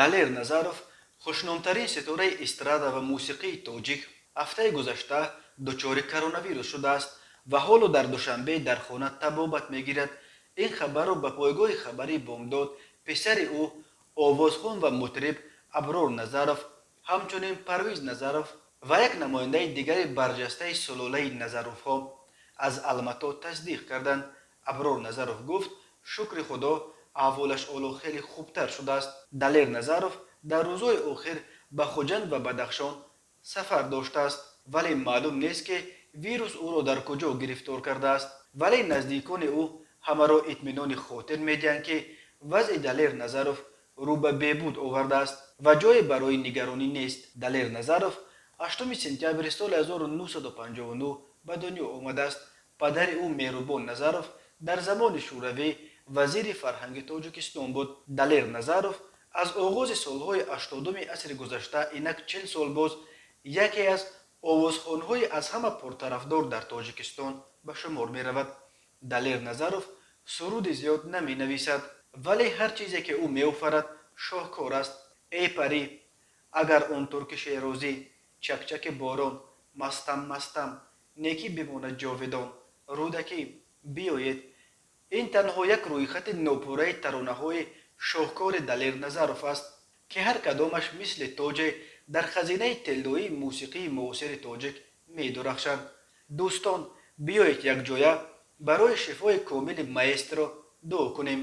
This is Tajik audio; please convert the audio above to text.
далер Назаров хушнумтарин ситораи эстрада ва мусиқии тоҷик ҳафтаи гузашта дучори коронавирус шудааст ва ҳоло дар душанбе дар хона табобат мегирад. ин хабарро ба пойгоҳи хабари бомдод писари ӯ овозхон ва мутриб Аброр Назаров, ҳамчунин Парвиз Назаров ва як намояндаи дигари барҷастаи сулолаи Назаровҳо аз Алмато тасдиқ карданд. Аброр Назаров гуфт шукри худо аҳволаш ҳоло хеле хубтар шудааст. далер Назаров дар рӯзҳои охир ба Хуҷанд ва Бадахшон сафар доштааст, вале маълум нест ки вирус ӯро дар куҷо гирифтор кардааст. вале наздикони ӯ ҳамаро итминони хотир медиҳанд ки вазъи далер Назаров рӯ ба беҳбуд овардааст ва ҷое барои нигаронӣ нест. далер Назаров 8 сентябри соли 1959 ба дунё омадааст. падари ӯ Меҳрубон Назаров дар замони шӯравӣ вазири фарҳанги Тоҷикистон буд. далер Назаров аз оғози солҳои 80-уми асри гузашта инак 40 сол боз яке аз овозхонҳои аз ҳама пуртарафдор дар Тоҷикистон ба шумор меравад. далер Назаров суруди зиёд наменависад, вале ҳар чизе ки ӯ меофарад шоҳкор аст. эй парӣ, агар он турки шерозӣ, чакчаки борон, мастам, некӣ бимонад ҷовидон, рӯдакӣ, биёед. ин танҳо як рӯйхати нопурраи таронаҳои шоҳкори далер Назаров аст, ки ҳар кадомаш мисли тоҷе дар хазинаи тиллоии мусиқии муосири тоҷик медурахшанд. дӯстон, биёед якҷоя барои шифои комили маэстро дуо кунем.